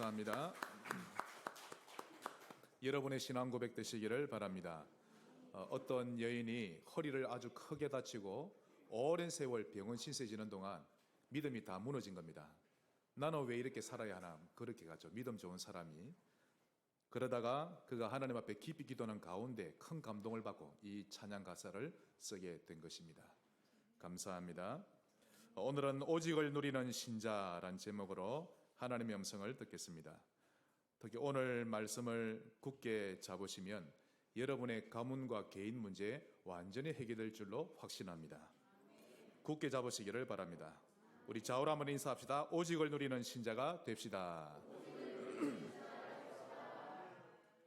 감사합니다. 여러분의 신앙 고백 되시기를 바랍니다. 어떤 여인이 허리를 아주 크게 다치고 오랜 세월 병원 신세 지는 동안 믿음이 다 무너진 겁니다. 나는 왜 이렇게 살아야 하나, 그렇게 가죠. 믿음 좋은 사람이. 그러다가 그가 하나님 앞에 깊이 기도하는 가운데 큰 감동을 받고 이 찬양 가사를 쓰게 된 것입니다. 감사합니다. 오늘은 오직을 누리는 신자란 제목으로 하나님의 음성을 듣겠습니다. 특히 오늘 말씀을 굳게 잡으시면 여러분의 가문과 개인 문제 완전히 해결될 줄로 확신합니다. 굳게 잡으시기를 바랍니다. 우리 좌우로 한번 인사합시다. 오직을 누리는 신자가 됩시다.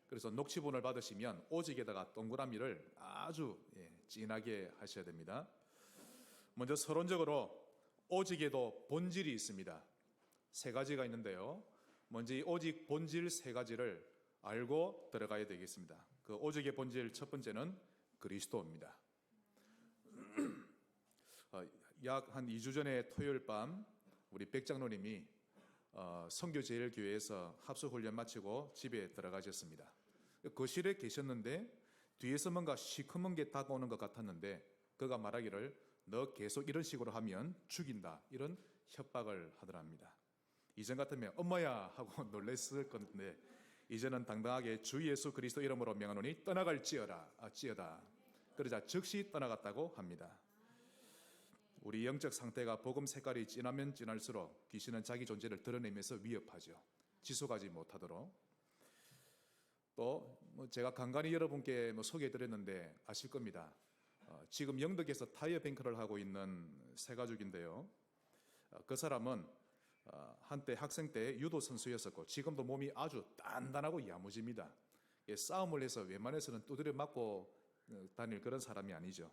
그래서 녹취본을 받으시면 오직에다가 동그라미를 아주 진하게 하셔야 됩니다. 먼저 서론적으로 오직에도 본질이 있습니다. 세 가지가 있는데요. 먼저 이 오직 본질 세 가지를 알고 들어가야 되겠습니다. 그 오직의 본질 첫 번째는 그리스도입니다. 약 한 2주 전에 토요일 밤 우리 백장로님이 선교제일교회에서 합숙훈련 마치고 집에 들어가셨습니다. 거실에 계셨는데 뒤에서 뭔가 시커먼 게 다가오는 것 같았는데 그가 말하기를 너 계속 이런 식으로 하면 죽인다, 이런 협박을 하더랍니다. 이전 같으면 엄마야 하고 놀랬을 건데 이제는 당당하게 주 예수 그리스도 이름으로 명하노니 찌어다. 그러자 즉시 떠나갔다고 합니다. 우리 영적 상태가 복음 색깔이 진하면 진할수록 귀신은 자기 존재를 드러내면서 위협하죠. 지속하지 못하도록. 또 제가 간간히 여러분께 소개해드렸는데 아실 겁니다. 지금 영덕에서 타이어 뱅크를 하고 있는 세 가족인데요. 그 사람은 한때 학생 때 유도 선수였었고 지금도 몸이 아주 단단하고 야무집니다. 싸움을 해서 웬만해서는 두드려 맞고 다닐 그런 사람이 아니죠.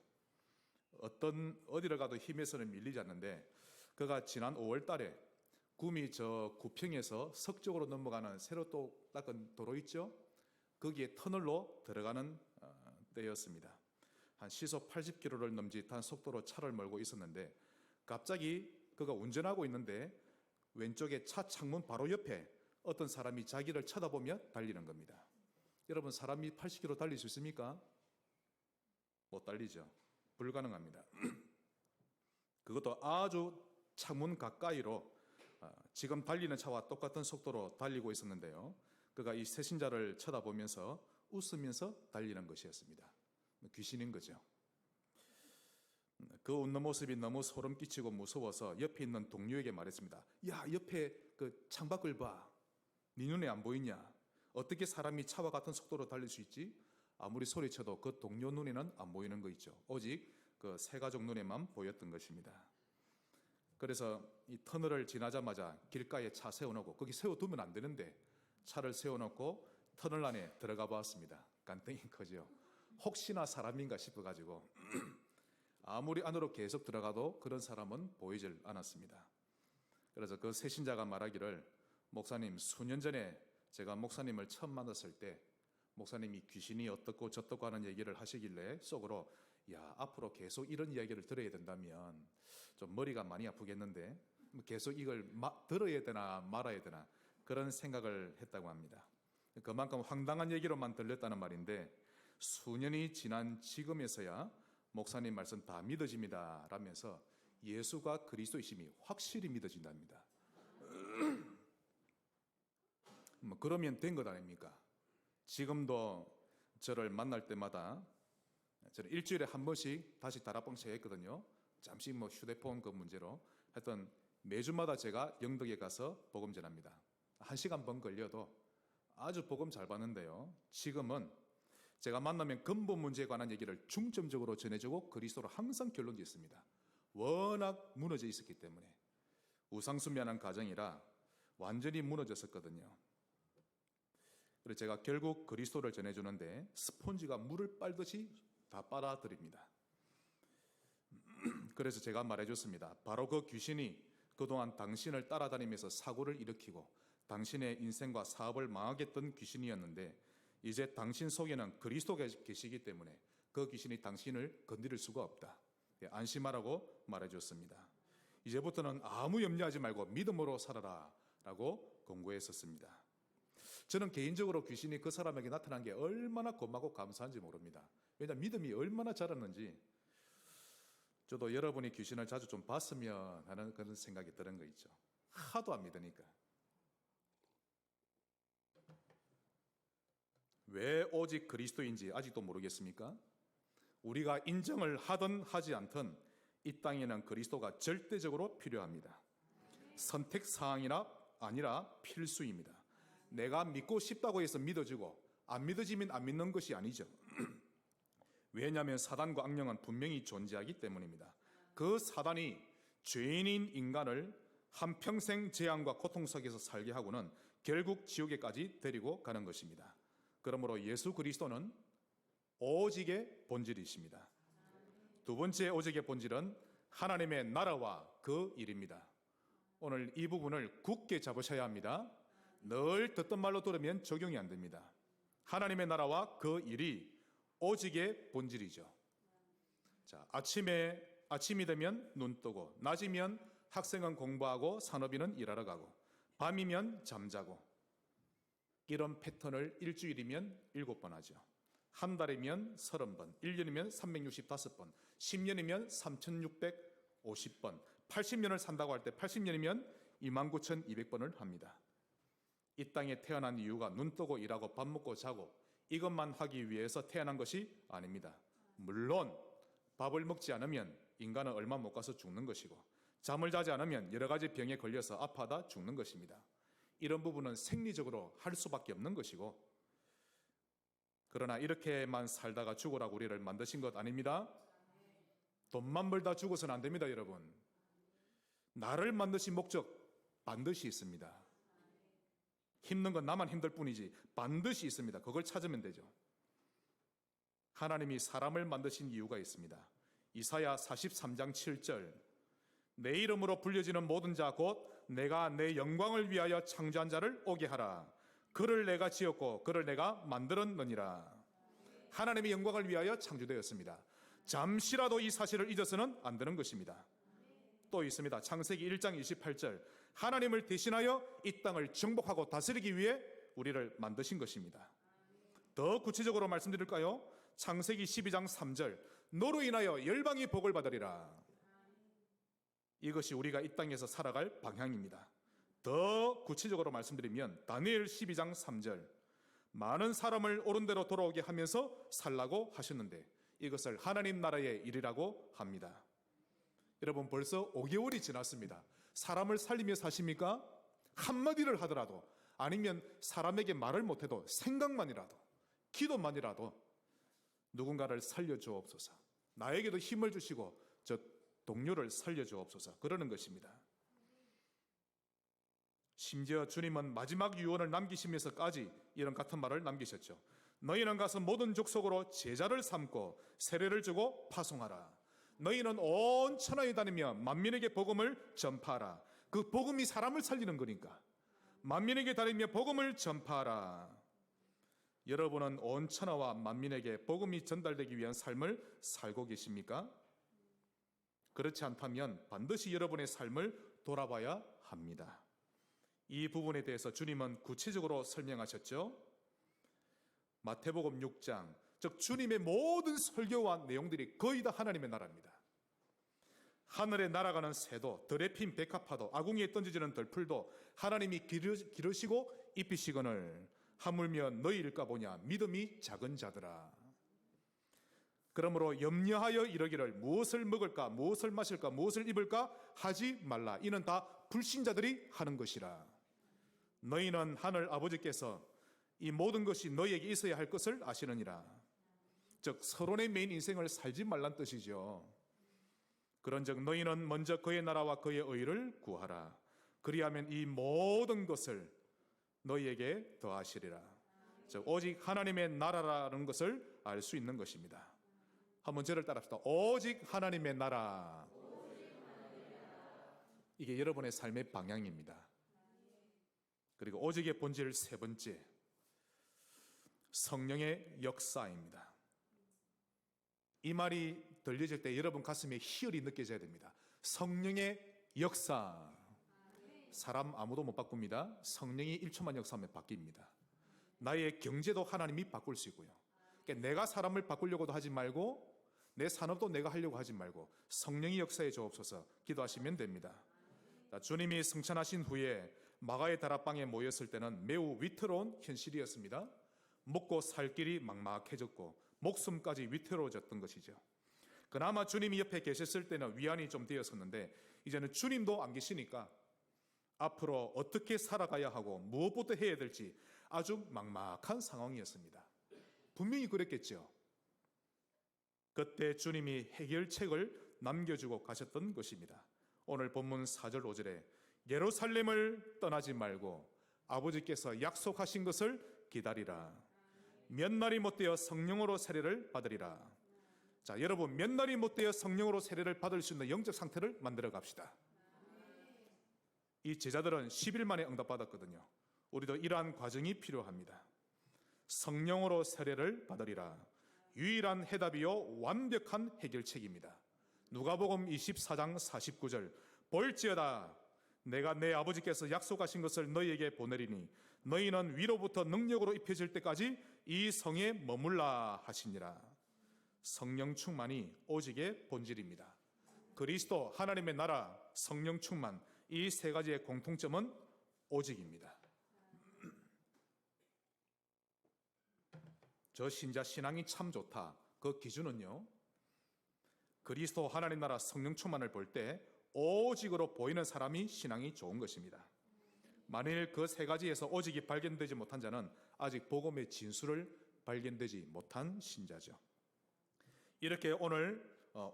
어디를 가도 힘에서는 밀리지 않는데 그가 지난 5월 달에 구미 저 구평에서 석쪽으로 넘어가는 새로 또 닦은 도로 있죠? 거기에 터널로 들어가는 때였습니다. 한 시속 80km를 넘짓한 속도로 차를 몰고 있었는데 갑자기 그가 운전하고 있는데 왼쪽에 차 창문 바로 옆에 어떤 사람이 자기를 쳐다보며 달리는 겁니다. 여러분, 사람이 80km 달릴 수 있습니까? 못 달리죠. 불가능합니다. 그것도 아주 창문 가까이로 지금 달리는 차와 똑같은 속도로 달리고 있었는데요. 그가 이 새신자를 쳐다보면서 웃으면서 달리는 것이었습니다. 귀신인 거죠. 그 웃는 모습이 너무 소름 끼치고 무서워서 옆에 있는 동료에게 말했습니다. 야, 옆에 그 창밖을 봐. 네 눈에 안 보이냐? 어떻게 사람이 차와 같은 속도로 달릴 수 있지? 아무리 소리쳐도 그 동료 눈에는 안 보이는 거 있죠. 오직 그 세 가족 눈에만 보였던 것입니다. 그래서 이 터널을 지나자마자 길가에 차 세워놓고, 거기 세워두면 안 되는데 차를 세워놓고 터널 안에 들어가 보았습니다. 간땡이 커죠. 혹시나 사람인가 싶어가지고 아무리 안으로 계속 들어가도 그런 사람은 보이질 않았습니다. 그래서 그 새신자가 말하기를, 목사님, 수년 전에 제가 목사님을 처음 만났을 때 목사님이 귀신이 어떻고 저떻고 하는 얘기를 하시길래 속으로, 야, 앞으로 계속 이런 이야기를 들어야 된다면 좀 머리가 많이 아프겠는데 계속 이걸 들어야 되나 말아야 되나 그런 생각을 했다고 합니다. 그만큼 황당한 얘기로만 들렸다는 말인데 수년이 지난 지금에서야 목사님 말씀 다 믿어집니다 라면서 예수가 그리스도이심이 확실히 믿어진답니다. 그러면 된 것 아닙니까? 지금도 저를 만날 때마다 저는 일주일에 한 번씩 다시 다락방식 했거든요. 잠시 휴대폰 그 문제로. 하여튼 매주마다 제가 영덕에 가서 복음 전합니다. 1시간 번 걸려도 아주 복음 잘 받는데요. 지금은 제가 만나면 근본 문제에 관한 얘기를 중점적으로 전해주고 그리스도로 항상 결론 짓습니다. 워낙 무너져 있었기 때문에. 우상숭배하는 가정이라 완전히 무너졌었거든요. 그래서 제가 결국 그리스도를 전해주는데 스폰지가 물을 빨듯이 다 빨아들입니다. 그래서 제가 말해줬습니다. 바로 그 귀신이 그동안 당신을 따라다니면서 사고를 일으키고 당신의 인생과 사업을 망하게 했던 귀신이었는데 이제 당신 속에는 그리스도가 계시기 때문에 그 귀신이 당신을 건드릴 수가 없다. 안심하라고 말해줬습니다. 이제부터는 아무 염려하지 말고 믿음으로 살아라 라고 공고했었습니다. 저는 개인적으로 귀신이 그 사람에게 나타난 게 얼마나 고맙고 감사한지 모릅니다. 왜냐하면 믿음이 얼마나 자랐는지 저도 여러분이 귀신을 자주 좀 봤으면 하는 그런 생각이 드는 거 있죠. 하도 안 믿으니까. 왜 오직 그리스도인지 아직도 모르겠습니까? 우리가 인정을 하든 하지 않든 이 땅에는 그리스도가 절대적으로 필요합니다. 선택사항이나 아니라 필수입니다. 내가 믿고 싶다고 해서 믿어지고 안 믿어지면 안 믿는 것이 아니죠. 왜냐하면 사단과 악령은 분명히 존재하기 때문입니다. 그 사단이 죄인인 인간을 한평생 재앙과 고통 속에서 살게 하고는 결국 지옥에까지 데리고 가는 것입니다. 그러므로 예수 그리스도는 오직의 본질이십니다. 두 번째 오직의 본질은 하나님의 나라와 그 일입니다. 오늘 이 부분을 굳게 잡으셔야 합니다. 늘 듣던 말로 들으면 적용이 안 됩니다. 하나님의 나라와 그 일이 오직의 본질이죠. 자, 아침이 되면 눈 뜨고, 낮이면 학생은 공부하고 산업인은 일하러 가고, 밤이면 잠자고. 이런 패턴을 일주일이면 7번 하죠. 한 달이면 30번, 1년이면 365번, 10년이면 3650번, 80년을 산다고 할 때 80년이면 29,200번을 합니다. 이 땅에 태어난 이유가 눈 뜨고 일하고 밥 먹고 자고 이것만 하기 위해서 태어난 것이 아닙니다. 물론 밥을 먹지 않으면 인간은 얼마 못 가서 죽는 것이고, 잠을 자지 않으면 여러 가지 병에 걸려서 아파다 죽는 것입니다. 이런 부분은 생리적으로 할 수밖에 없는 것이고, 그러나 이렇게만 살다가 죽으라고 우리를 만드신 것 아닙니다. 돈만 벌다 죽어서는 안 됩니다, 여러분. 나를 만드신 목적 반드시 있습니다. 힘든 건 나만 힘들 뿐이지 반드시 있습니다. 그걸 찾으면 되죠. 하나님이 사람을 만드신 이유가 있습니다. 이사야 43장 7절, 내 이름으로 불려지는 모든 자 곧 내가 내 영광을 위하여 창조한 자를 오게 하라. 그를 내가 지었고 그를 내가 만들었느니라. 하나님의 영광을 위하여 창조되었습니다. 잠시라도 이 사실을 잊어서는 안 되는 것입니다. 또 있습니다. 창세기 1장 28절, 하나님을 대신하여 이 땅을 정복하고 다스리기 위해 우리를 만드신 것입니다. 더 구체적으로 말씀드릴까요? 창세기 12장 3절, 너로 인하여 열방이 복을 받으리라. 이것이 우리가 이 땅에서 살아갈 방향입니다. 더 구체적으로 말씀드리면 다니엘 12장 3절, 많은 사람을 옳은 대로 돌아오게 하면서 살라고 하셨는데 이것을 하나님 나라의 일이라고 합니다. 여러분, 벌써 5개월이 지났습니다. 사람을 살리며 사십니까? 한마디를 하더라도, 아니면 사람에게 말을 못해도 생각만이라도, 기도만이라도 누군가를 살려주옵소서, 나에게도 힘을 주시고 저 동료를 살려주옵소서, 그러는 것입니다. 심지어 주님은 마지막 유언을 남기시면서까지 이런 같은 말을 남기셨죠. 너희는 가서 모든 족속으로 제자를 삼고 세례를 주고 파송하라. 너희는 온 천하에 다니며 만민에게 복음을 전파하라. 그 복음이 사람을 살리는 거니까 만민에게 다니며 복음을 전파하라. 여러분은 온 천하와 만민에게 복음이 전달되기 위한 삶을 살고 계십니까? 그렇지 않다면 반드시 여러분의 삶을 돌아봐야 합니다. 이 부분에 대해서 주님은 구체적으로 설명하셨죠. 마태복음 6장, 즉 주님의 모든 설교와 내용들이 거의 다 하나님의 나라입니다. 하늘에 날아가는 새도, 들에 핀 백합화도, 아궁이에 던져지는 들풀도 하나님이 기르시고 입히시거늘 하물며 너희일까 보냐 믿음이 작은 자들아. 그러므로 염려하여 이르기를 무엇을 먹을까, 무엇을 마실까, 무엇을 입을까 하지 말라. 이는 다 불신자들이 하는 것이라. 너희는 하늘 아버지께서 이 모든 것이 너희에게 있어야 할 것을 아시느니라. 즉 서론의 메인 인생을 살지 말란 뜻이죠. 그런즉 너희는 먼저 그의 나라와 그의 의를 구하라. 그리하면 이 모든 것을 너희에게 더하시리라. 즉 오직 하나님의 나라라는 것을 알 수 있는 것입니다. 한번 저를 따라합시다. 오직 하나님의 나라. 이게 여러분의 삶의 방향입니다. 그리고 오직의 본질 세 번째, 성령의 역사입니다. 이 말이 들려질 때 여러분 가슴에 희열이 느껴져야 됩니다. 성령의 역사. 사람 아무도 못 바꿉니다. 성령이 1초만 역사하면 바뀝니다. 나의 경제도 하나님이 바꿀 수 있고요. 그러니까 내가 사람을 바꾸려고도 하지 말고 내 산업도 내가 하려고 하지 말고 성령이 역사해 주옵소서 기도하시면 됩니다. 자, 주님이 승천하신 후에 마가의 다락방에 모였을 때는 매우 위태로운 현실이었습니다. 먹고 살 길이 막막해졌고 목숨까지 위태로워졌던 것이죠. 그나마 주님이 옆에 계셨을 때는 위안이 좀 되었었는데 이제는 주님도 안 계시니까 앞으로 어떻게 살아가야 하고 무엇부터 해야 될지 아주 막막한 상황이었습니다. 분명히 그랬겠죠. 그때 주님이 해결책을 남겨주고 가셨던 것입니다. 오늘 본문 4절 5절에 예루살렘을 떠나지 말고 아버지께서 약속하신 것을 기다리라. 몇 날이 못되어 성령으로 세례를 받으리라. 자, 여러분, 몇 날이 못되어 성령으로 세례를 받을 수 있는 영적 상태를 만들어 갑시다. 이 제자들은 10일 만에 응답받았거든요. 우리도 이러한 과정이 필요합니다. 성령으로 세례를 받으리라. 유일한 해답이요 완벽한 해결책입니다. 누가복음 24장 49절 볼지어다 내가 내 아버지께서 약속하신 것을 너희에게 보내리니 너희는 위로부터 능력으로 입혀질 때까지 이 성에 머물라 하시니라. 성령 충만이 오직의 본질입니다. 그리스도, 하나님의 나라, 성령 충만, 이 세 가지의 공통점은 오직입니다. 저 신자 신앙이 참 좋다. 그 기준은요, 그리스도, 하나님 나라, 성령 충만을 볼 때 오직으로 보이는 사람이 신앙이 좋은 것입니다. 만일 그 세 가지에서 오직이 발견되지 못한 자는 아직 복음의 진수를 발견되지 못한 신자죠. 이렇게 오늘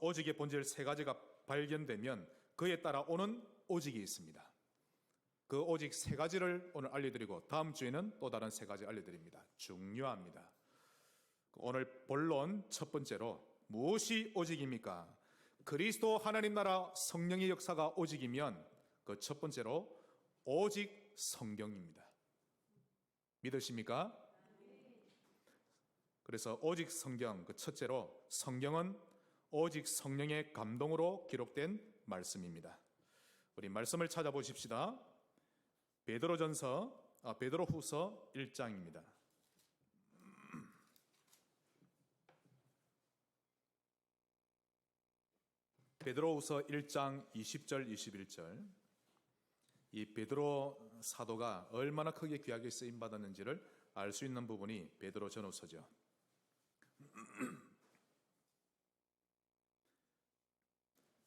오직의 본질 세 가지가 발견되면 그에 따라 오는 오직이 있습니다. 그 오직 세 가지를 오늘 알려드리고 다음 주에는 또 다른 세 가지 알려드립니다. 중요합니다. 오늘 본론 첫 번째로 무엇이 오직입니까? 그리스도, 하나님 나라, 성령의 역사가 오직이면 그 첫 번째로 오직 성경입니다. 믿으십니까? 그래서 오직 성경, 그 첫째로 성경은 오직 성령의 감동으로 기록된 말씀입니다. 우리 말씀을 찾아보십시다. 베드로후서 1장입니다. 베드로후서 1장 20절 21절. 이 베드로 사도가 얼마나 크게 귀하게 쓰임 받았는지를 알 수 있는 부분이 베드로 전후서죠.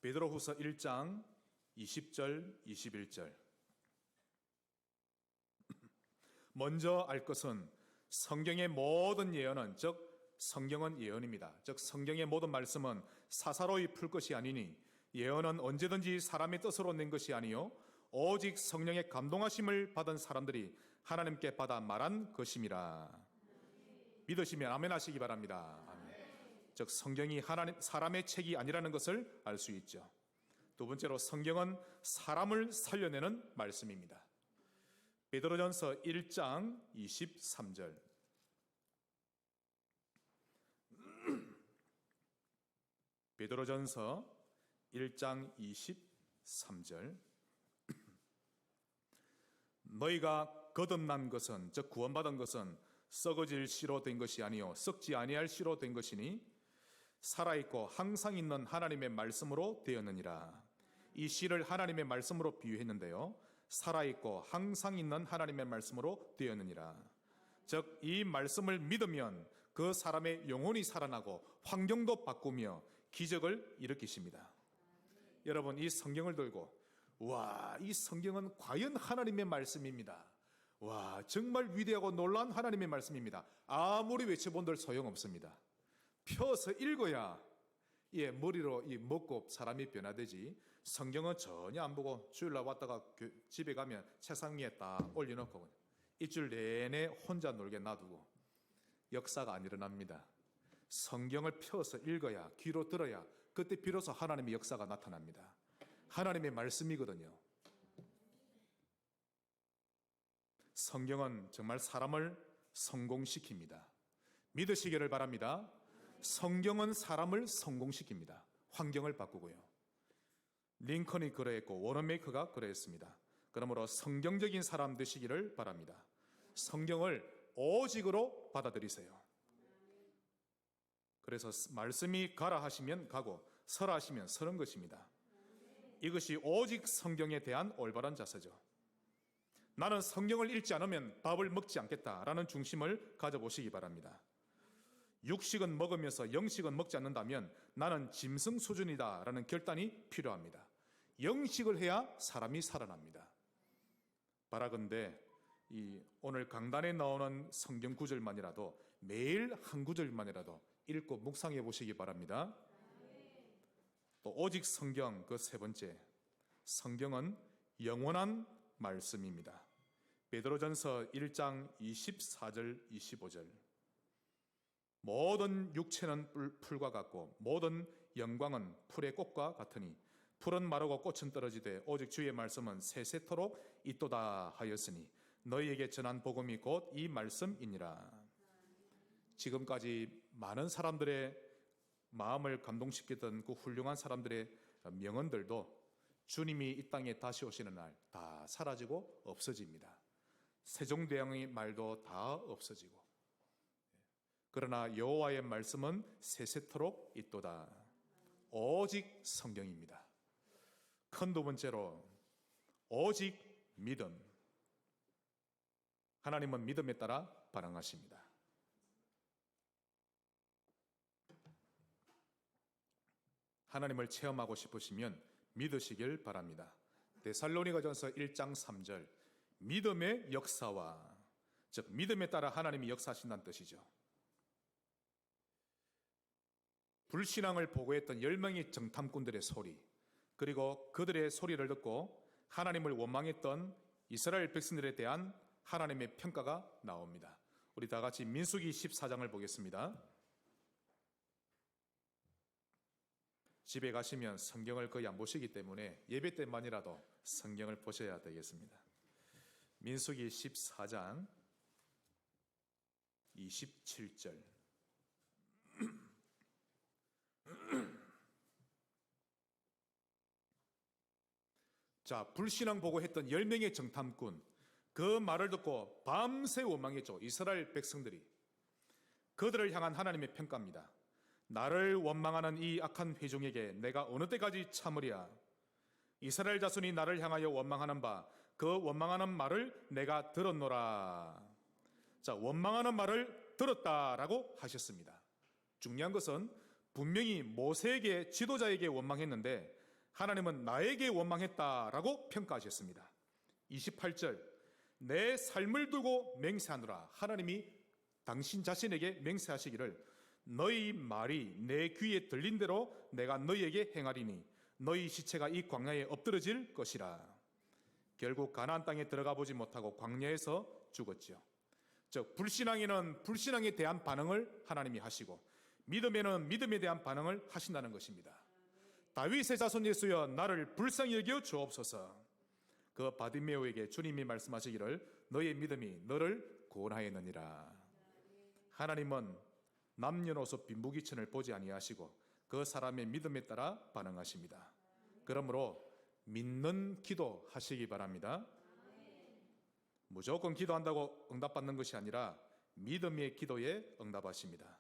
베드로후서 1장 20절 21절. 먼저 알 것은 성경의 모든 예언은, 즉 성경은 예언입니다. 즉 성경의 모든 말씀은 사사로이 풀 것이 아니니 예언은 언제든지 사람의 뜻으로 낸 것이 아니요 오직 성령의 감동하심을 받은 사람들이 하나님께 받아 말한 것임이라. 믿으시면 아멘 하시기 바랍니다. 아멘. 즉 성경이 사람의 책이 아니라는 것을 알 수 있죠. 두 번째로 성경은 사람을 살려내는 말씀입니다. 베드로전서 1장 23절. 베드로전서 1장 23절. 너희가 거듭난 것은, 즉 구원받은 것은 썩어질 씨로 된 것이 아니요 썩지 아니할 씨로 된 것이니 살아있고 항상 있는 하나님의 말씀으로 되었느니라. 이 씨를 하나님의 말씀으로 비유했는데요, 살아있고 항상 있는 하나님의 말씀으로 되었느니라. 즉 이 말씀을 믿으면 그 사람의 영혼이 살아나고 환경도 바꾸며 기적을 일으키십니다. 여러분, 이 성경을 들고 와, 이 성경은 과연 하나님의 말씀입니다. 와, 정말 위대하고 놀라운 하나님의 말씀입니다. 아무리 외쳐본들 소용없습니다. 펴서 읽어야 머리로 먹고 사람이 변화되지, 성경은 전혀 안 보고 주일날 왔다가 집에 가면 책상 위에 딱 올려놓고 일주일 내내 혼자 놀게 놔두고 역사가 안 일어납니다. 성경을 펴서 읽어야, 귀로 들어야 그때 비로소 하나님의 역사가 나타납니다. 하나님의 말씀이거든요. 성경은 정말 사람을 성공시킵니다. 믿으시기를 바랍니다. 성경은 사람을 성공시킵니다. 환경을 바꾸고요. 링컨이 그러했고 워런메이커가 그러했습니다. 그러므로 성경적인 사람 되시기를 바랍니다. 성경을 오직으로 받아들이세요. 그래서 말씀이 가라 하시면 가고 서라 하시면 서는 것입니다. 이것이 오직 성경에 대한 올바른 자세죠. 나는 성경을 읽지 않으면 밥을 먹지 않겠다라는 중심을 가져보시기 바랍니다. 육식은 먹으면서 영식은 먹지 않는다면 나는 짐승 수준이다라는 결단이 필요합니다. 영식을 해야 사람이 살아납니다. 바라건대 오늘 강단에 나오는 성경 구절만이라도 매일 한 구절만이라도 읽고 묵상해 보시기 바랍니다. 또 오직 성경 그 세 번째, 성경은 영원한 말씀입니다. 베드로전서 1장 24절 25절 모든 육체는 풀과 같고 모든 영광은 풀의 꽃과 같으니 풀은 마르고 꽃은 떨어지되 오직 주의 말씀은 세세토록 있도다 하였으니 너희에게 전한 복음이 곧 이 말씀이니라. 지금까지 많은 사람들의 마음을 감동시켰던 그 훌륭한 사람들의 명언들도 주님이 이 땅에 다시 오시는 날 다 사라지고 없어집니다. 세종대왕의 말도 다 없어지고, 그러나 여호와의 말씀은 세세토록 있도다. 오직 성경입니다. 큰 두 번째로 오직 믿음. 하나님은 믿음에 따라 반응하십니다. 하나님을 체험하고 싶으시면 믿으시길 바랍니다. 데살로니가전서 1장 3절 믿음의 역사와, 즉 믿음에 따라 하나님이 역사하신다는 뜻이죠. 불신앙을 보고했던 10명의 정탐꾼들의 소리, 그리고 그들의 소리를 듣고 하나님을 원망했던 이스라엘 백성들에 대한 하나님의 평가가 나옵니다. 우리 다 같이 민수기 14장을 보겠습니다. 집에 가시면 성경을 거의 안 보시기 때문에 예배 때만이라도 성경을 보셔야 되겠습니다. 민수기 14장 27절 자, 불신앙 보고했던 10명의 정탐꾼, 그 말을 듣고 밤새 원망했죠. 이스라엘 백성들이. 그들을 향한 하나님의 평가입니다. 나를 원망하는 이 악한 회중에게 내가 어느 때까지 참으랴. 이스라엘 자손이 나를 향하여 원망하는 바 그 원망하는 말을 내가 들었노라. 자, 원망하는 말을 들었다라고 하셨습니다. 중요한 것은 분명히 모세에게, 지도자에게 원망했는데 하나님은 나에게 원망했다라고 평가하셨습니다. 28절 내 삶을 두고 맹세하노라. 하나님이 당신 자신에게 맹세하시기를 너희 말이 내 귀에 들린 대로 내가 너희에게 행하리니 너희 시체가 이 광야에 엎드러질 것이라. 결국 가나안 땅에 들어가 보지 못하고 광야에서 죽었죠. 즉 불신앙에는 불신앙에 대한 반응을 하나님이 하시고 믿음에는 믿음에 대한 반응을 하신다는 것입니다. 다윗의 자손 예수여 나를 불쌍히 여겨 주옵소서. 그 바디메오에게 주님이 말씀하시기를 너의 믿음이 너를 구원하였느니라. 하나님은 남녀노소 빈부귀천을 보지 아니하시고 그 사람의 믿음에 따라 반응하십니다. 그러므로 믿는 기도 하시기 바랍니다. 무조건 기도한다고 응답받는 것이 아니라 믿음의 기도에 응답하십니다.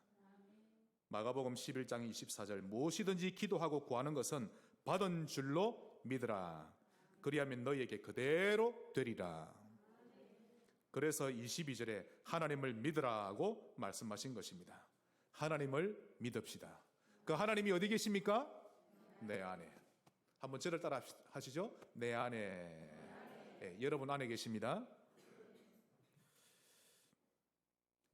마가복음 11장 24절 무엇이든지 기도하고 구하는 것은 받은 줄로 믿으라. 그리하면 너희에게 그대로 되리라. 그래서 22절에 하나님을 믿으라고 말씀하신 것입니다. 하나님을 믿읍시다. 그 하나님이 어디 계십니까? 내 안에. 한번 저를 따라 하시죠. 내 안에. 네, 여러분 안에 계십니다.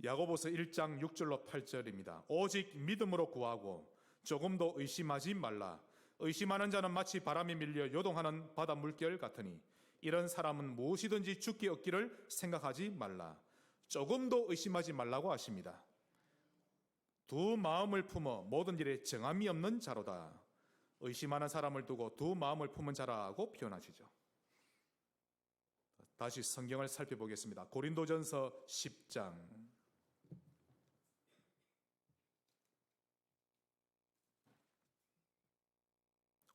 야고보서 1장 6절로 8절입니다. 오직 믿음으로 구하고 조금도 의심하지 말라. 의심하는 자는 마치 바람에 밀려 요동하는 바다 물결 같으니 이런 사람은 무엇이든지 죽게 얻기를 생각하지 말라. 조금도 의심하지 말라고 하십니다. 두 마음을 품어 모든 일에 정함이 없는 자로다. 의심하는 사람을 두고 두 마음을 품은 자라고 표현하시죠. 다시 성경을 살펴보겠습니다. 고린도전서 10장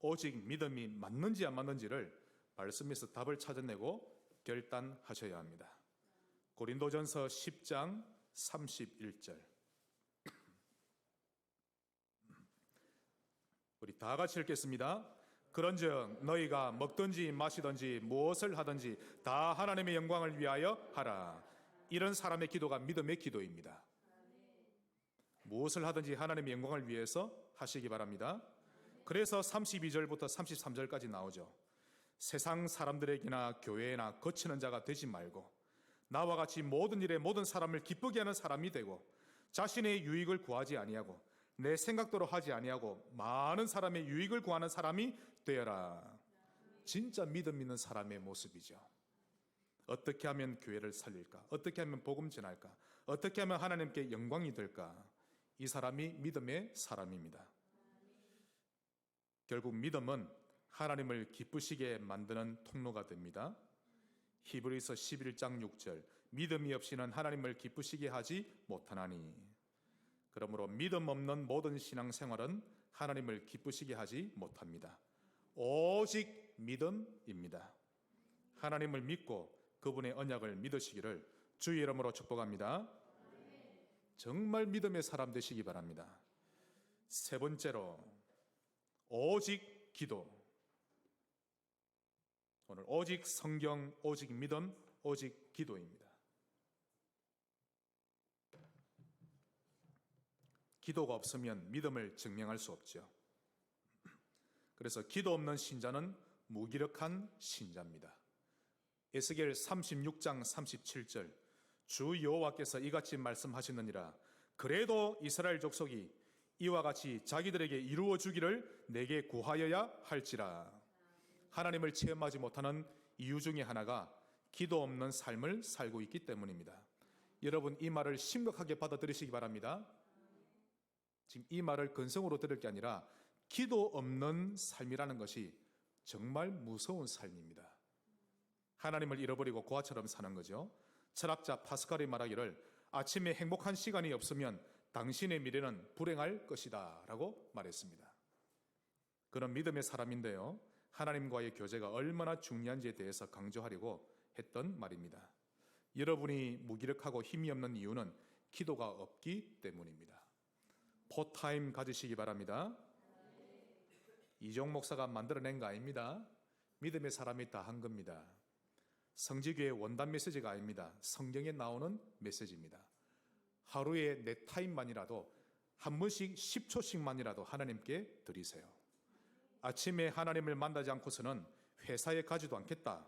오직 믿음이 맞는지 안 맞는지를 말씀에서 답을 찾아내고 결단하셔야 합니다. 고린도전서 10장 31절. 우리 다 같이 읽겠습니다. 그런즉 너희가 먹든지 마시든지 무엇을 하든지 다 하나님의 영광을 위하여 하라. 이런 사람의 기도가 믿음의 기도입니다. 무엇을 하든지 하나님의 영광을 위해서 하시기 바랍니다. 그래서 32절부터 33절까지 나오죠. 세상 사람들에게나 교회에나 거치는 자가 되지 말고 나와 같이 모든 일에 모든 사람을 기쁘게 하는 사람이 되고 자신의 유익을 구하지 아니하고 내 생각대로 하지 아니하고 많은 사람의 유익을 구하는 사람이 되어라. 진짜 믿음 있는 사람의 모습이죠. 어떻게 하면 교회를 살릴까? 어떻게 하면 복음 전할까? 어떻게 하면 하나님께 영광이 될까? 이 사람이 믿음의 사람입니다. 결국 믿음은 하나님을 기쁘시게 만드는 통로가 됩니다. 히브리서 11장 6절. 믿음이 없이는 하나님을 기쁘시게 하지 못하나니. 그러므로 믿음 없는 모든 신앙생활은 하나님을 기쁘시게 하지 못합니다. 오직 믿음입니다. 하나님을 믿고 그분의 언약을 믿으시기를 주의 이름으로 축복합니다. 정말 믿음의 사람 되시기 바랍니다. 세 번째로 오직 기도. 오늘 오직 성경, 오직 믿음, 오직 기도입니다. 기도가 없으면 믿음을 증명할 수 없죠. 그래서 기도 없는 신자는 무기력한 신자입니다. 에스겔 36장 37절. 주 여호와께서 이같이 말씀하시느니라. 그래도 이스라엘 족속이 이와 같이 자기들에게 이루어 주기를 내게 구하여야 할지라. 하나님을 체험하지 못하는 이유 중에 하나가 기도 없는 삶을 살고 있기 때문입니다. 여러분, 이 말을 심각하게 받아들이시기 바랍니다. 지금 이 말을 근성으로 들을 게 아니라 기도 없는 삶이라는 것이 정말 무서운 삶입니다. 하나님을 잃어버리고 고아처럼 사는 거죠. 철학자 파스칼이 말하기를 아침에 행복한 시간이 없으면 당신의 미래는 불행할 것이다 라고 말했습니다. 그런 믿음의 사람인데요, 하나님과의 교제가 얼마나 중요한지에 대해서 강조하려고 했던 말입니다. 여러분이 무기력하고 힘이 없는 이유는 기도가 없기 때문입니다. 포타임 가지시기 바랍니다. 이종 목사가 만들어낸 거 아닙니다. 믿음의 사람이 다 한 겁니다. 성지교회 원단 메시지가 아닙니다. 성경에 나오는 메시지입니다. 하루에 내 타임만이라도 한 번씩 10초씩만이라도 하나님께 드리세요. 아침에 하나님을 만나지 않고서는 회사에 가지도 않겠다,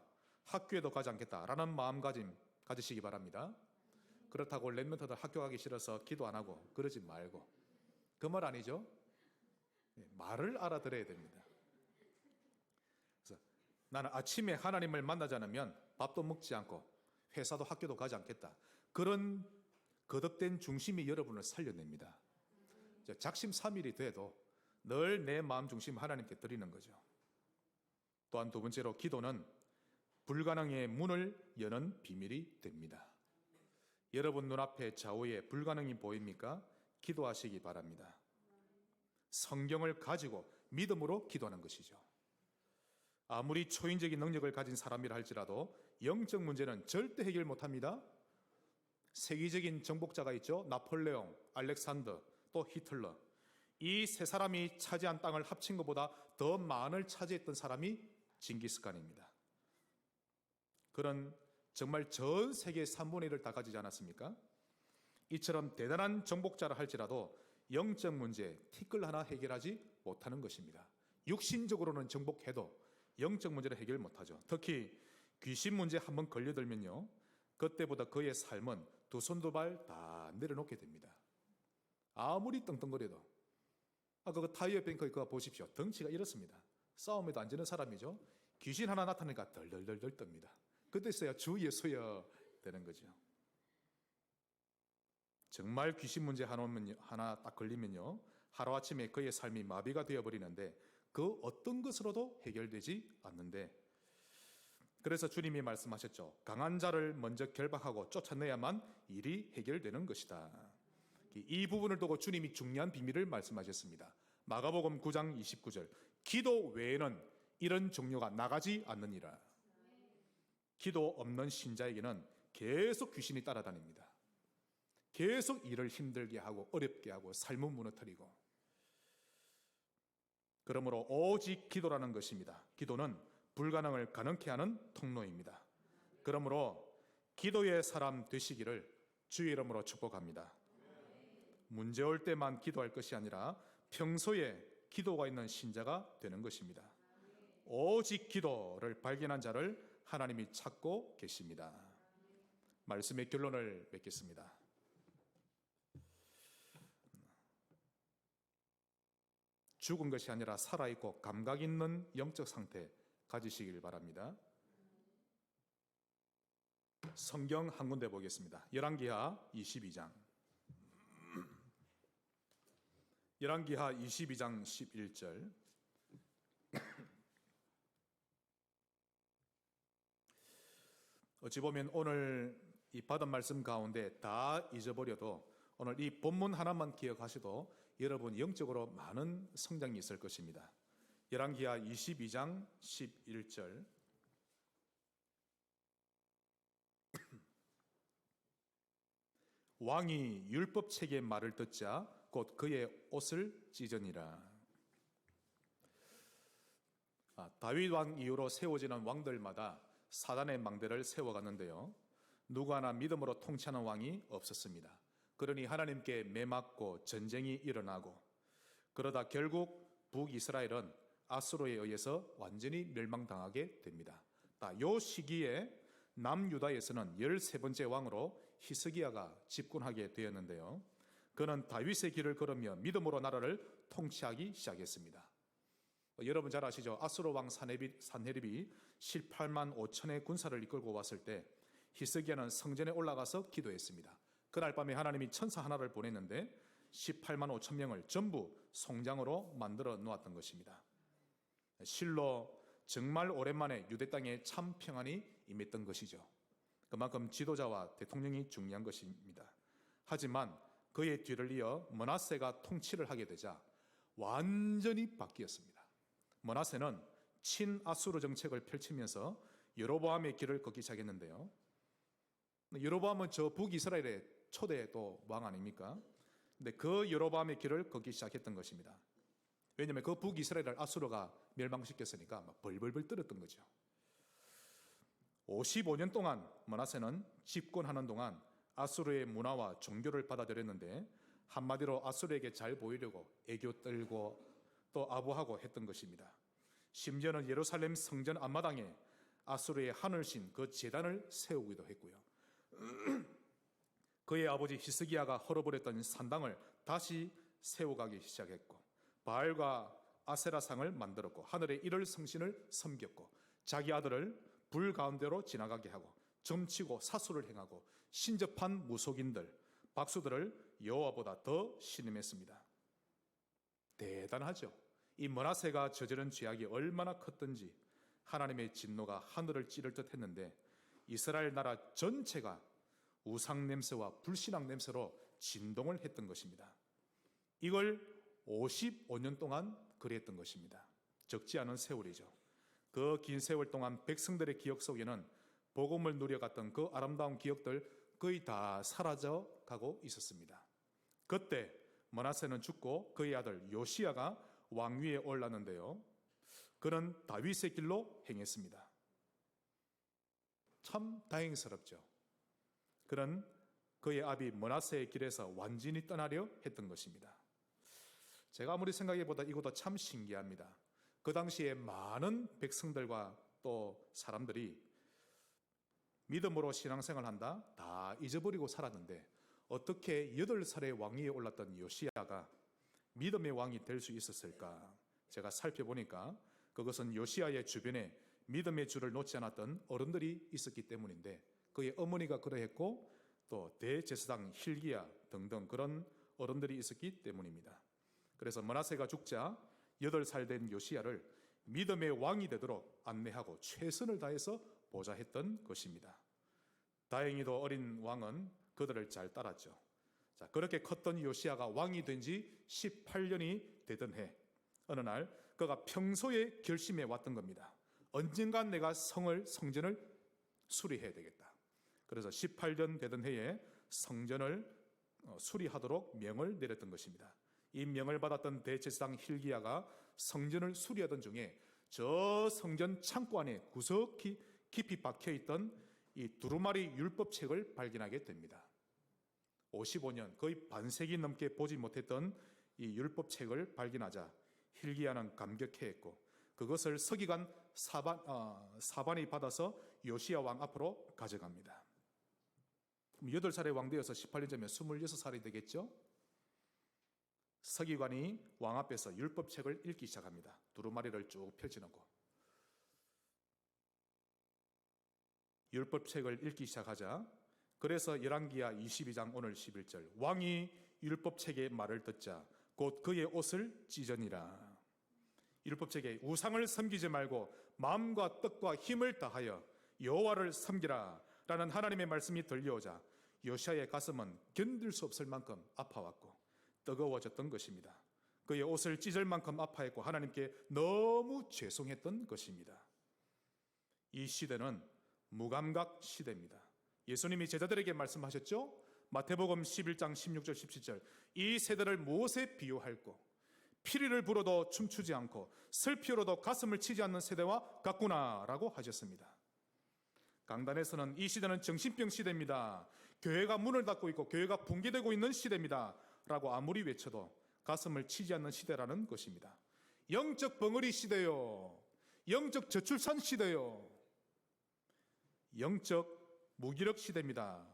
학교에도 가지 않겠다라는 마음가짐 가지시기 바랍니다. 그렇다고 랩런터들 학교 가기 싫어서 기도 안 하고 그러지 말고, 그 말 아니죠? 말을 알아들어야 됩니다. 그래서 나는 아침에 하나님을 만나지 않으면 밥도 먹지 않고 회사도 학교도 가지 않겠다. 그런 거듭된 중심이 여러분을 살려냅니다. 작심삼일이 돼도 늘 내 마음 중심 하나님께 드리는 거죠. 또한 두 번째로 기도는 불가능의 문을 여는 비밀이 됩니다. 여러분 눈앞에 좌우에 불가능이 보입니까? 기도하시기 바랍니다. 성경을 가지고 믿음으로 기도하는 것이죠. 아무리 초인적인 능력을 가진 사람이라 할지라도 영적 문제는 절대 해결 못합니다. 세계적인 정복자가 있죠. 나폴레옹, 알렉산더, 또 히틀러. 이 세 사람이 차지한 땅을 합친 것보다 더 많을 차지했던 사람이 징기스칸입니다. 그런 정말 전 세계의 3분의 1을 다 가지지 않았습니까? 이처럼 대단한 정복자라 할지라도 영적 문제, 티끌 하나 해결하지 못하는 것입니다. 육신적으로는 정복해도 영적 문제를 해결 못하죠. 특히 귀신 문제 한번 걸려들면요, 그때보다 그의 삶은 두 손 두 발 다 내려놓게 됩니다. 아무리 떵떵거려도. 아까 그 타이어 뱅커 그거 보십시오. 덩치가 이렇습니다. 싸움에도 안 지는 사람이죠. 귀신 하나 나타나니까 덜덜덜덜 떱니다. 그때서야 주 예수여 되는 거죠. 정말 귀신 문제 하나 딱 걸리면요, 하루아침에 그의 삶이 마비가 되어버리는데 그 어떤 것으로도 해결되지 않는데, 그래서 주님이 말씀하셨죠. 강한 자를 먼저 결박하고 쫓아내야만 일이 해결되는 것이다. 이 부분을 두고 주님이 중요한 비밀을 말씀하셨습니다. 마가복음 9장 29절. 기도 외에는 이런 종류가 나가지 않느니라. 기도 없는 신자에게는 계속 귀신이 따라다닙니다. 계속 일을 힘들게 하고 어렵게 하고 삶은 무너뜨리고. 그러므로 오직 기도라는 것입니다. 기도는 불가능을 가능케 하는 통로입니다. 그러므로 기도의 사람 되시기를 주의 이름으로 축복합니다. 문제 올 때만 기도할 것이 아니라 평소에 기도가 있는 신자가 되는 것입니다. 오직 기도를 발견한 자를 하나님이 찾고 계십니다. 말씀의 결론을 맺겠습니다. 죽은 것이 아니라 살아있고 감각 있는 영적 상태 가지시길 바랍니다. 성경 한 군데 보겠습니다. 열왕기하 22장. 열왕기하 22장 11절. 어찌 보면 오늘 이 받은 말씀 가운데 다 잊어버려도 오늘 이 본문 하나만 기억하셔도 여러분 영적으로 많은 성장이 있을 것입니다. 열왕기하 22장 11절. 왕이 율법책의 말을 듣자 곧 그의 옷을 찢으니라. 다윗 왕 이후로 세워지는 왕들마다 사단의 망대를 세워갔는데요, 누구 하나 믿음으로 통치하는 왕이 없었습니다. 그러니 하나님께 매맞고 전쟁이 일어나고, 그러다 결국 북이스라엘은 아수르에 의해서 완전히 멸망당하게 됩니다. 요 시기에 남유다에서는 13번째 왕으로 히스기야가 집권하게 되었는데요, 그는 다윗의 길을 걸으며 믿음으로 나라를 통치하기 시작했습니다. 여러분 잘 아시죠? 아수르 왕 산헤립이 18만 5천의 군사를 이끌고 왔을 때 히스기야는 성전에 올라가서 기도했습니다. 그날 밤에 하나님이 천사 하나를 보냈는데 18만 5천 명을 전부 송장으로 만들어 놓았던 것입니다. 실로 정말 오랜만에 유대 땅에 참 평안이 임했던 것이죠. 그만큼 지도자와 대통령이 중요한 것입니다. 하지만 그의 뒤를 이어 므낫세가 통치를 하게 되자 완전히 바뀌었습니다. 므낫세는 친아수르 정책을 펼치면서 여로보암의 길을 걷기 시작했는데요, 여로보암은 저 북이스라엘의 초대 또 왕 아닙니까? 근데 그 여로보암의 길을 걷기 시작했던 것입니다. 왜냐하면 그 북이스라엘을 아수르가 멸망시켰으니까 막 벌벌벌 떨었던 거죠. 55년 동안 므낫세는 집권하는 동안 아수르의 문화와 종교를 받아들였는데, 한마디로 아수르에게 잘 보이려고 애교 떨고 또 아부하고 했던 것입니다. 심지어는 예루살렘 성전 앞마당에 아수르의 하늘신 그 제단을 세우기도 했고요, 그의 아버지 히스기야가 헐어버렸던 산당을 다시 세워가기 시작했고, 바알과 아세라상을 만들었고, 하늘의 일월 성신을 섬겼고, 자기 아들을 불 가운데로 지나가게 하고, 점치고 사수를 행하고, 신접한 무속인들, 박수들을 여호와보다 더 신음했습니다. 대단하죠. 이 므낫세가 저지른 죄악이 얼마나 컸던지 하나님의 진노가 하늘을 찌를 듯 했는데, 이스라엘 나라 전체가 우상 냄새와 불신앙 냄새로 진동을 했던 것입니다. 이걸 55년 동안 그랬던 것입니다. 적지 않은 세월이죠. 그 긴 세월 동안 백성들의 기억 속에는 복음을 누려갔던 그 아름다운 기억들 거의 다 사라져 가고 있었습니다. 그때 므낫세는 죽고 그의 아들 요시야가 왕위에 올랐는데요, 그는 다윗의 길로 행했습니다. 참 다행스럽죠. 그는 그의 아비 므낫세의 길에서 완전히 떠나려 했던 것입니다. 제가 아무리 생각해보다 이것도 참 신기합니다. 그 당시에 많은 백성들과 또 사람들이 믿음으로 신앙생활을 한다 다 잊어버리고 살았는데, 어떻게 8살의 왕위에 올랐던 요시야가 믿음의 왕이 될 수 있었을까? 제가 살펴보니까 그것은 요시야의 주변에 믿음의 줄을 놓지 않았던 어른들이 있었기 때문인데, 그의 어머니가 그러했고 또 대제사장 hil기야 등등 그런 어른들이 있었기 때문입니다. 그래서 므낫세가 죽자 8살 된 요시야를 믿음의 왕이 되도록 안내하고 최선을 다해서 보좌했던 것입니다. 다행히도 어린 왕은 그들을 잘 따랐죠. 자, 그렇게 컸던 요시야가 왕이 된 지 18년이 되던 해, 어느 날 그가 평소에 결심해 왔던 겁니다. 언젠간 내가 성전을 수리해야 되겠다. 그래서 18년 되던 해에 성전을 수리하도록 명을 내렸던 것입니다. 이 명을 받았던 대제사장 hil기야가 성전을 수리하던 중에 저 성전 창고 안에 구석히 깊이 박혀있던 이 두루마리 율법책을 발견하게 됩니다. 55년, 거의 반세기 넘게 보지 못했던 이 율법책을 발견하자 hil기야는 감격해했고 그것을 서기관 사반이 받아서 요시야 왕 앞으로 가져갑니다. 8살의 왕 되어서 18년 전이면 26살이 되겠죠? 서기관이 왕 앞에서 율법책을 읽기 시작합니다. 두루마리를 쭉 펼쳐놓고 율법책을 읽기 시작하자 그래서 열왕기야 22장 오늘 11절 왕이 율법책의 말을 듣자 곧 그의 옷을 찢으니라. 율법책에 우상을 섬기지 말고 마음과 뜻과 힘을 다하여 여호와를 섬기라 라는 하나님의 말씀이 들려오자 요시야의 가슴은 견딜 수 없을 만큼 아파왔고 뜨거워졌던 것입니다. 그의 옷을 찢을 만큼 아파했고 하나님께 너무 죄송했던 것입니다. 이 시대는 무감각 시대입니다. 예수님이 제자들에게 말씀하셨죠? 마태복음 11장 16절 17절 이 세대를 무엇에 비유할꼬? 피리를 불어도 춤추지 않고 슬피로도 가슴을 치지 않는 세대와 같구나 라고 하셨습니다. 강단에서는 이 시대는 정신병 시대입니다. 교회가 문을 닫고 있고 교회가 붕괴되고 있는 시대입니다 라고 아무리 외쳐도 가슴을 치지 않는 시대라는 것입니다. 영적 벙어리 시대요. 영적 저출산 시대요. 영적 무기력 시대입니다.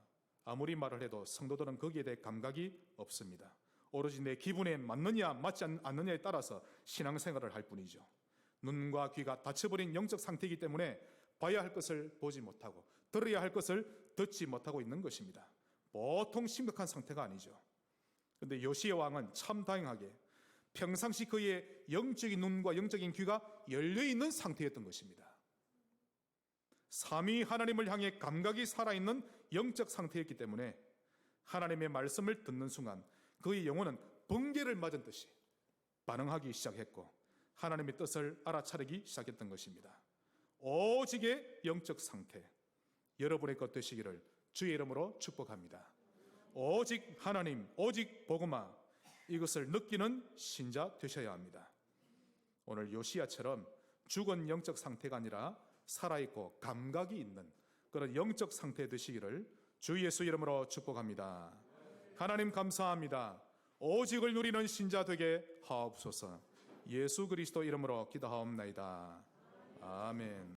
아무리 말을 해도 성도들은 거기에 대해 감각이 없습니다. 오로지 내 기분에 맞느냐 맞지 않느냐에 따라서 신앙생활을 할 뿐이죠. 눈과 귀가 닫혀버린 영적 상태이기 때문에 봐야 할 것을 보지 못하고 들어야 할 것을 듣지 못하고 있는 것입니다. 보통 심각한 상태가 아니죠. 그런데 요시야 왕은 참 다행하게 평상시 그의 영적인 눈과 영적인 귀가 열려있는 상태였던 것입니다. 삼위 하나님을 향해 감각이 살아있는 영적 상태였기 때문에 하나님의 말씀을 듣는 순간 그의 영혼은 번개를 맞은 듯이 반응하기 시작했고 하나님의 뜻을 알아차리기 시작했던 것입니다. 오직의 영적 상태 여러분의 것 되시기를 주의 이름으로 축복합니다. 오직 하나님, 오직 복음화 이것을 느끼는 신자 되셔야 합니다. 오늘 요시야처럼 죽은 영적 상태가 아니라 살아있고 감각이 있는 그런 영적 상태 되시기를 주 예수 이름으로 축복합니다. 하나님 감사합니다. 오직을 누리는 신자 되게 하옵소서. 예수 그리스도 이름으로 기도하옵나이다. 아멘.